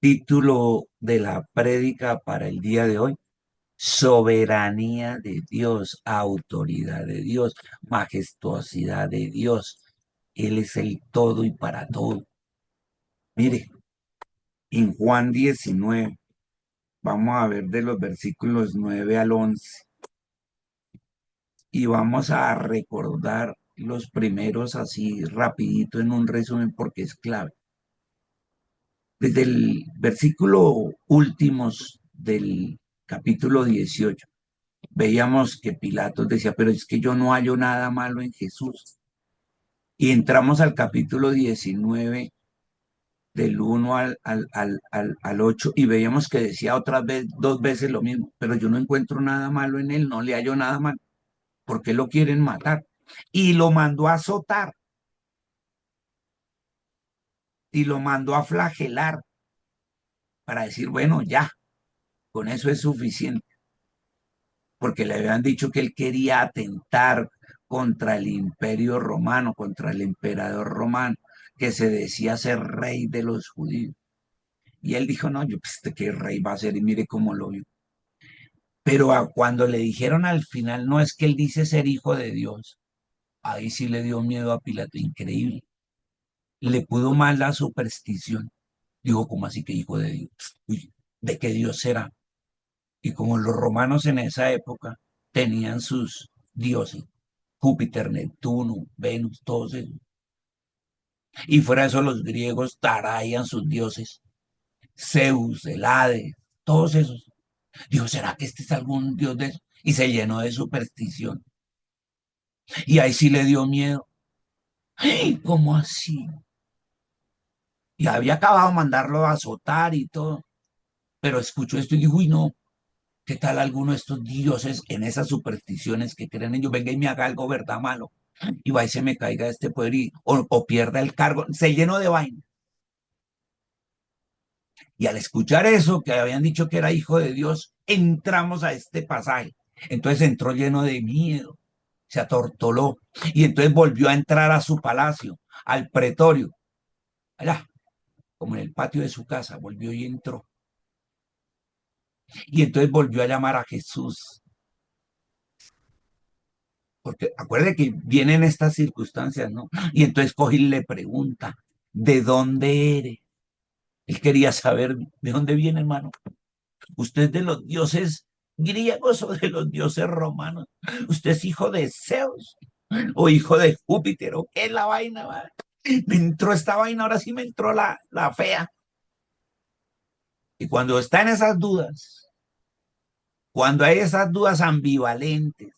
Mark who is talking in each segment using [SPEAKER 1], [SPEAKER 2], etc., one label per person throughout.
[SPEAKER 1] Título de la prédica para el día de hoy: soberanía de Dios, autoridad de Dios, majestuosidad de Dios. Él es el todo y para todo. Mire, en Juan 19, vamos a ver de los versículos 9 al 11 y vamos a recordar los primeros así rapidito en un resumen porque es clave. Desde el versículo últimos del capítulo 18 veíamos que Pilatos decía, pero es que yo no hallo nada malo en Jesús. Y entramos al capítulo 19, del 1 al 8, y veíamos que decía otra vez, dos veces lo mismo, pero yo no encuentro nada malo en él, no le hallo nada malo. ¿Por qué lo quieren matar? Y lo mandó a azotar y lo mandó a flagelar para decir, bueno, ya, con eso es suficiente, porque le habían dicho que él quería atentar contra el imperio romano, contra el emperador romano, que se decía ser rey de los judíos. Y él dijo, no, yo pues, ¿de qué rey va a ser? Y mire cómo lo vio. Pero cuando le dijeron al final, no es que él dice ser hijo de Dios, ahí sí le dio miedo a Pilato, increíble. Le pudo más la superstición. Dijo, ¿cómo así que hijo de Dios? Uy, ¿de qué Dios será? Y como los romanos en esa época tenían sus dioses, Júpiter, Neptuno, Venus, todos ellos. Y fuera de eso los griegos taraían sus dioses, Zeus, el Hades, todos esos. Dijo, ¿será que este es algún dios de eso? Y se llenó de superstición. Y ahí sí le dio miedo. ¡Ay! ¿Cómo así? Y había acabado de mandarlo a azotar y todo. Pero escuchó esto y dijo, uy, no, ¿qué tal alguno de estos dioses en esas supersticiones que creen ellos? Venga y me haga algo, ¿verdad? Malo. Y va y se me caiga este poder o pierda el cargo. Se llenó de vaina. Y al escuchar eso, que habían dicho que era hijo de Dios, entramos a este pasaje. Entonces entró lleno de miedo, se atortoló y entonces volvió a entrar a su palacio, al pretorio, allá, como en el patio de su casa, volvió y entró. Y entonces volvió a llamar a Jesús, porque acuerde que vienen estas circunstancias, ¿no? Y entonces coge y le pregunta, ¿de dónde eres? Él quería saber de dónde viene, hermano. ¿Usted es de los dioses griegos o de los dioses romanos? ¿Usted es hijo de Zeus o hijo de Júpiter o qué es la vaina? ¿Va? Me entró esta vaina, ahora sí me entró la fea. Y cuando está en esas dudas, cuando hay esas dudas ambivalentes,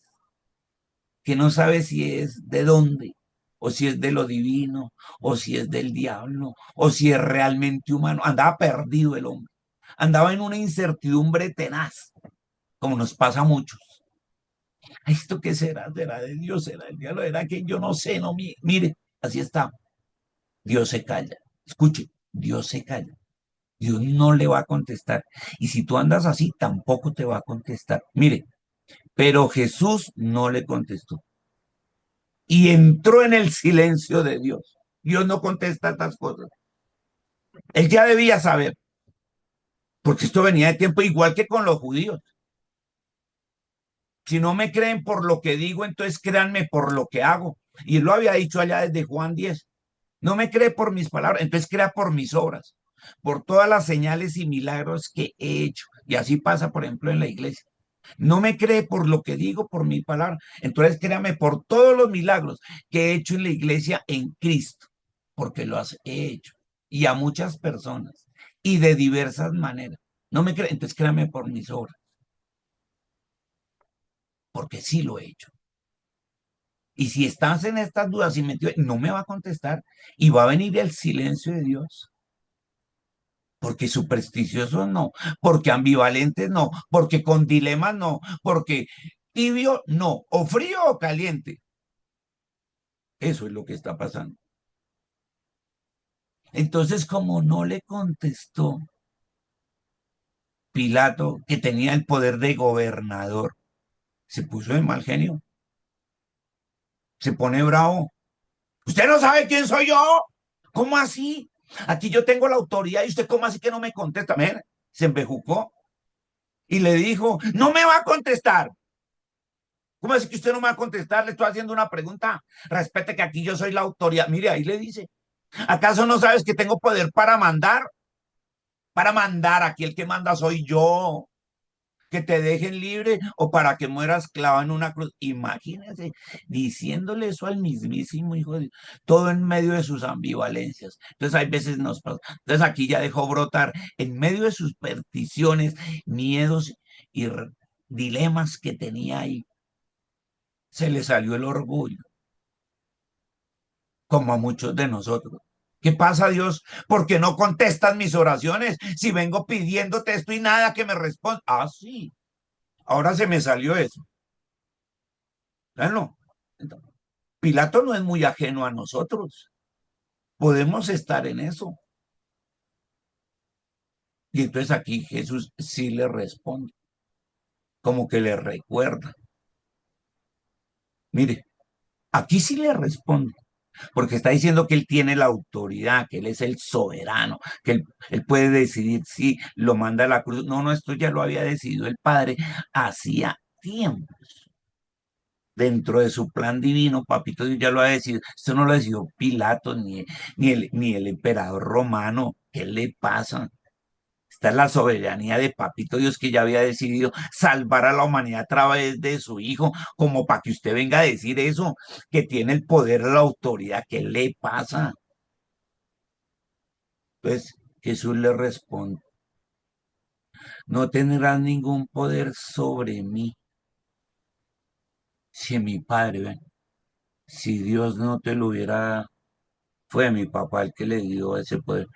[SPEAKER 1] que no sabe si es de dónde, o si es de lo divino, o si es del diablo, o si es realmente humano, andaba perdido el hombre, andaba en una incertidumbre tenaz, como nos pasa a muchos. ¿Esto qué será? ¿Será de Dios? ¿Será del diablo? ¿Será que yo no sé? No, mire, así está. Dios se calla. Escuche, Dios se calla. Dios no le va a contestar. Y si tú andas así, tampoco te va a contestar. Mire, pero Jesús no le contestó. Y entró en el silencio de Dios. Dios no contesta estas cosas. Él ya debía saber, porque esto venía de tiempo igual que con los judíos. Si no me creen por lo que digo, entonces créanme por lo que hago. Y él lo había dicho allá desde Juan 10. No me cree por mis palabras, entonces crea por mis obras, por todas las señales y milagros que he hecho. Y así pasa, por ejemplo, en la iglesia. No me cree por lo que digo, por mi palabra, entonces créame por todos los milagros que he hecho en la iglesia en Cristo, porque los he hecho. Y a muchas personas, y de diversas maneras. No me cree, entonces créame por mis obras, porque sí lo he hecho. Y si estás en estas dudas y no me va a contestar y va a venir el silencio de Dios. Porque supersticiosos no, porque ambivalentes no, porque con dilemas no, porque tibio no, o frío o caliente. Eso es lo que está pasando. Entonces, como no le contestó Pilato, que tenía el poder de gobernador, se puso de mal genio, se pone bravo. ¿Usted no sabe quién soy yo? ¿Cómo así? Aquí yo tengo la autoridad y usted, ¿cómo así que no me contesta? Mire, se embejucó y le dijo, no me va a contestar. ¿Cómo así que usted no me va a contestar? Le estoy haciendo una pregunta. Respete que aquí yo soy la autoridad. Mire, ahí le dice, ¿acaso no sabes que tengo poder para mandar? Para mandar, aquí el que manda soy yo. Que te dejen libre o para que mueras clavado en una cruz. Imagínense diciéndole eso al mismísimo Hijo de Dios, todo en medio de sus ambivalencias. Entonces, hay veces nos pasa. Entonces, aquí ya dejó brotar en medio de sus peticiones, miedos y dilemas que tenía ahí. Se le salió el orgullo, como a muchos de nosotros. ¿Qué pasa, Dios? ¿Por qué no contestas mis oraciones? Si vengo pidiéndote esto y nada que me responda. Ah, sí, ahora se me salió eso. Claro. Pilato no es muy ajeno a nosotros. Podemos estar en eso. Y entonces aquí Jesús sí le responde, como que le recuerda. Mire, aquí sí le responde, porque está diciendo que él tiene la autoridad, que él es el soberano, que él puede decidir si lo manda a la cruz. No, no, esto ya lo había decidido el Padre hacía tiempo. Dentro de su plan divino, Papito Dios ya lo ha decidido. Esto no lo decidió Pilato ni el emperador romano. ¿Qué le pasa? Esta es la soberanía de Papito Dios que ya había decidido salvar a la humanidad a través de su Hijo, como para que usted venga a decir eso, que tiene el poder, la autoridad. ¿Qué le pasa? Pues Jesús le responde, no tendrás ningún poder sobre mí si mi Padre, ven, si Dios no te lo hubiera, fue mi papá el que le dio ese poder.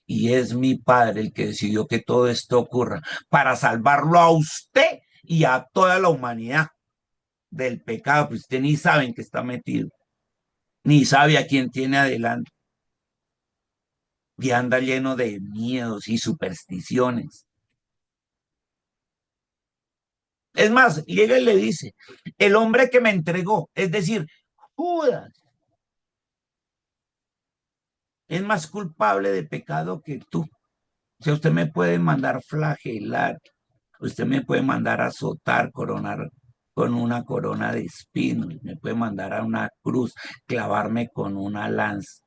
[SPEAKER 1] Y es mi Padre el que decidió que todo esto ocurra para salvarlo a usted y a toda la humanidad del pecado, pues usted ni sabe en qué está metido, ni sabe a quién tiene adelante, y anda lleno de miedos y supersticiones. Es más, llega y le dice, el hombre que me entregó, es decir, Judas, es más culpable de pecado que tú. O sea, usted me puede mandar flagelar, usted me puede mandar azotar, coronar con una corona de espinos, me puede mandar a una cruz, clavarme con una lanza.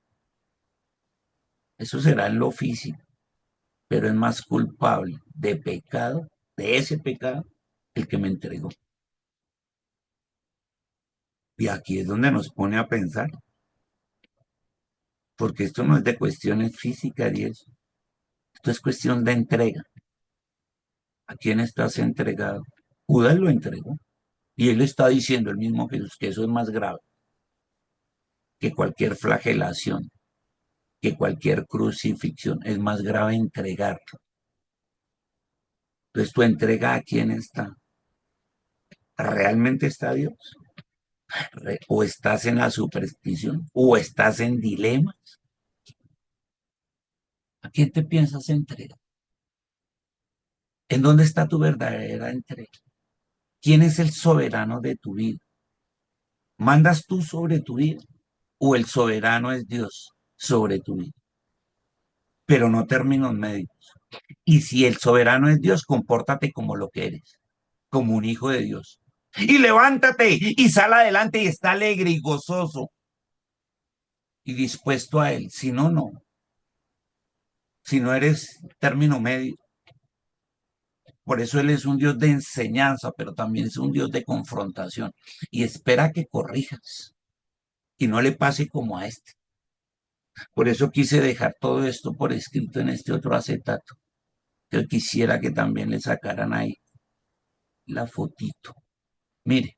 [SPEAKER 1] Eso será en lo físico, pero es más culpable de pecado, de ese pecado, el que me entregó. Y aquí es donde nos pone a pensar, porque esto no es de cuestiones físicas y eso, esto es cuestión de entrega. ¿A quién estás entregado? Judas lo entregó. Y él está diciendo, el mismo Jesús, que eso es más grave que cualquier flagelación, que cualquier crucifixión. Es más grave entregar. Entonces, ¿tu entrega a quién está? ¿Realmente está Dios? ¿O estás en la superstición? ¿O estás en dilema? ¿A quién te piensas entregar? ¿En dónde está tu verdadera entrega? ¿Quién es el soberano de tu vida? ¿Mandas tú sobre tu vida? ¿O el soberano es Dios sobre tu vida? Pero no términos medios. Y si el soberano es Dios, compórtate como lo que eres, como un hijo de Dios. Y levántate y sal adelante y está alegre y gozoso y dispuesto a Él. Si no, no. Si no eres término medio. Por eso Él es un Dios de enseñanza, pero también es un Dios de confrontación. Y espera que corrijas y no le pase como a este. Por eso quise dejar todo esto por escrito en este otro acetato. Yo quisiera que también le sacaran ahí la fotito. Mire,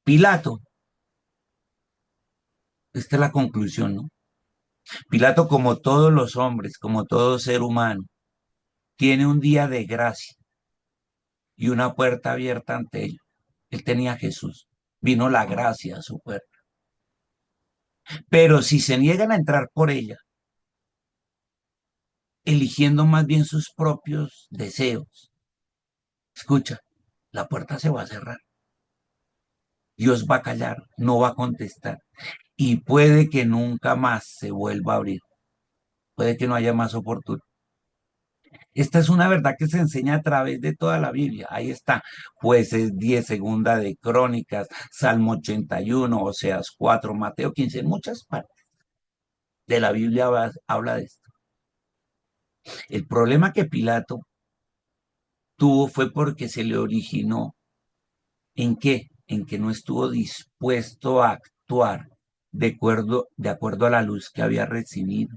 [SPEAKER 1] Pilato, esta es la conclusión, ¿no? Pilato, como todos los hombres, como todo ser humano, tiene un día de gracia y una puerta abierta ante él. Él tenía a Jesús, vino la gracia a su puerta. Pero si se niegan a entrar por ella, eligiendo más bien sus propios deseos, escucha, la puerta se va a cerrar. Dios va a callar, no va a contestar y puede que nunca más se vuelva a abrir. puede que no haya más oportunidad. Esta es una verdad que se enseña a través de toda la Biblia. Ahí está, Jueces 10, Segunda de Crónicas, Salmo 81, Oseas 4, Mateo 15, en muchas partes de la Biblia habla de esto. El problema que Pilato tuvo fue porque se le originó. ¿En qué? En que no estuvo dispuesto a actuar de acuerdo a la luz que había recibido.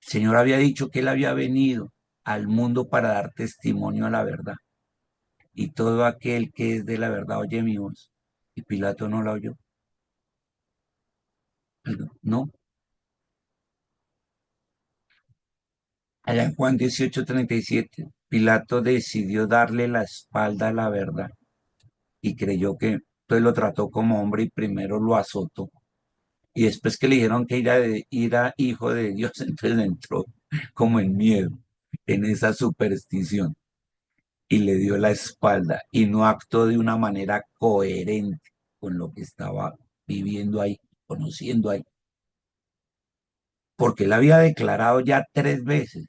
[SPEAKER 1] El Señor había dicho que Él había venido al mundo para dar testimonio a la verdad. Y todo aquel que es de la verdad oye mi voz. Y Pilato no la oyó. No. Allá en Juan 18:37, Pilato decidió darle la espalda a la verdad y creyó que entonces lo trató como hombre y primero lo azotó. Y después que le dijeron que era hijo de Dios, entonces entró como en miedo, en esa superstición, y le dio la espalda y no actuó de una manera coherente con lo que estaba viviendo ahí, conociendo ahí, porque él había declarado ya 3 veces,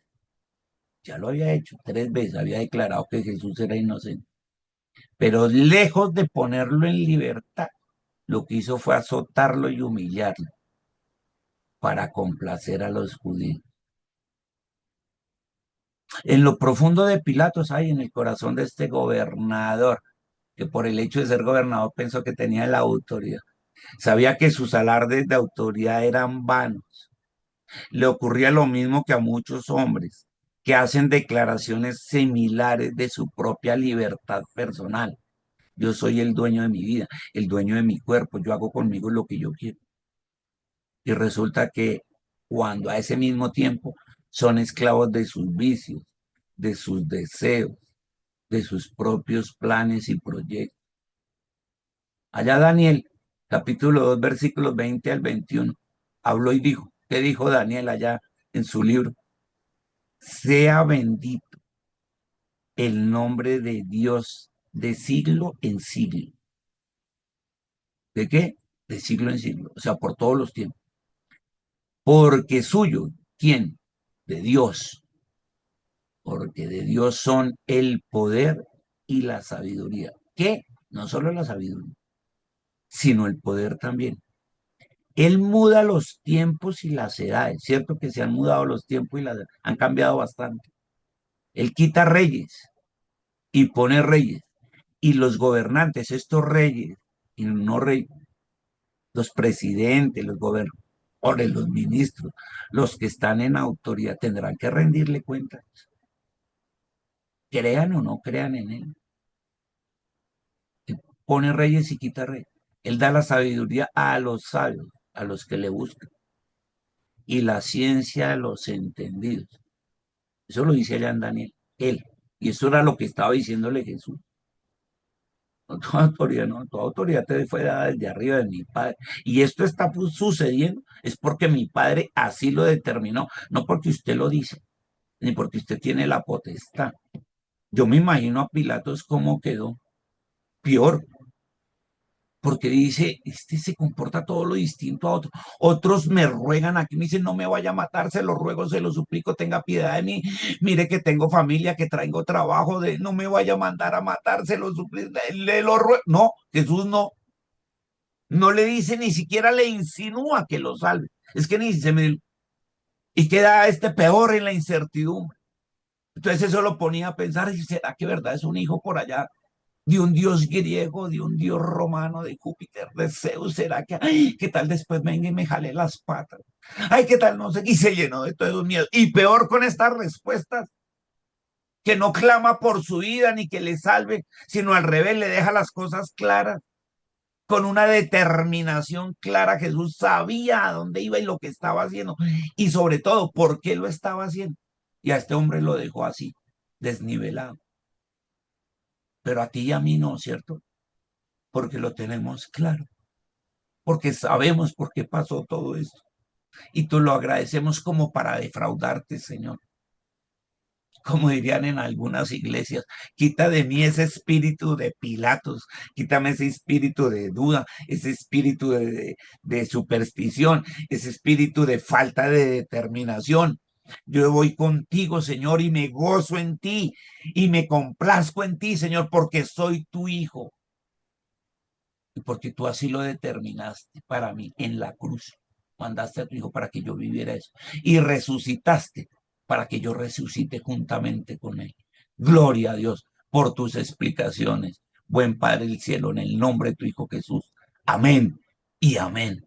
[SPEAKER 1] ya lo había hecho 3 veces, había declarado que Jesús era inocente, pero lejos de ponerlo en libertad, lo que hizo fue azotarlo y humillarlo para complacer a los judíos. En lo profundo de Pilatos hay en el corazón de este gobernador, que por el hecho de ser gobernador pensó que tenía la autoridad. Sabía que sus alardes de autoridad eran vanos. Le ocurría lo mismo que a muchos hombres que hacen declaraciones similares de su propia libertad personal. Yo soy el dueño de mi vida, el dueño de mi cuerpo, yo hago conmigo lo que yo quiero. Y resulta que cuando a ese mismo tiempo son esclavos de sus vicios, de sus deseos, de sus propios planes y proyectos. Allá Daniel, capítulo 2, versículos 20 al 21, habló y dijo, ¿qué dijo Daniel allá en su libro? Sea bendito el nombre de Dios de siglo en siglo. ¿De qué? De siglo en siglo, o sea, por todos los tiempos. Porque suyo, ¿quién? De Dios, porque de Dios son el poder y la sabiduría. ¿Qué? No solo la sabiduría, sino el poder también. Él muda los tiempos y las edades, cierto que se han mudado los tiempos y las edades, han cambiado bastante. Él quita reyes y pone reyes. Y los gobernantes, estos reyes, y no reyes, los presidentes, los gobernadores, los ministros, los que están en autoridad, tendrán que rendirle cuentas, crean o no crean en él. Él pone reyes y quita reyes. Él da la sabiduría a los sabios, a los que le buscan, y la ciencia a los entendidos. Eso lo dice allá en Daniel, él. Y eso era lo que estaba diciéndole Jesús. No, toda autoridad, no, toda autoridad te fue dada desde arriba de mi Padre. Y esto está sucediendo, es porque mi Padre así lo determinó, no porque usted lo dice, ni porque usted tiene la potestad. Yo me imagino a Pilatos cómo quedó, peor, porque dice, este se comporta todo lo distinto a otros. Otros me ruegan aquí, me dicen, no me vaya a matar, se lo ruego, se lo suplico, tenga piedad de mí. Mire que tengo familia, que traigo trabajo, no me vaya a mandar a matar, se lo suplico, le lo ruego. No, Jesús no, no le dice, ni siquiera le insinúa que lo salve. Es que ni se me... Y queda este peor en la incertidumbre. Entonces eso lo ponía a pensar, ¿y será que verdad es un hijo por allá de un dios griego, de un dios romano, de Júpiter, de Zeus? ¿Será que, ay, qué tal después venga y me jale las patas? Ay, qué tal, no sé, y se llenó de todos los miedos. Y peor con estas respuestas, que no clama por su vida ni que le salve, sino al revés, le deja las cosas claras, con una determinación clara. Jesús sabía a dónde iba y lo que estaba haciendo, y sobre todo, por qué lo estaba haciendo. Y a este hombre lo dejó así, desnivelado. Pero a ti y a mí no, ¿cierto? Porque lo tenemos claro, porque sabemos por qué pasó todo esto. Y tú lo agradecemos como para defraudarte, Señor. como dirían en algunas iglesias, quita de mí ese espíritu de Pilatos, quítame ese espíritu de duda, ese espíritu de superstición, ese espíritu de falta de determinación. Yo voy contigo, Señor, y me gozo en ti y me complazco en ti, Señor, porque soy tu hijo y porque tú así lo determinaste para mí en la cruz. Mandaste a tu hijo para que yo viviera eso y resucitaste para que yo resucite juntamente con él. Gloria a Dios por tus explicaciones. Buen Padre del cielo, en el nombre de tu hijo Jesús. Amén y amén.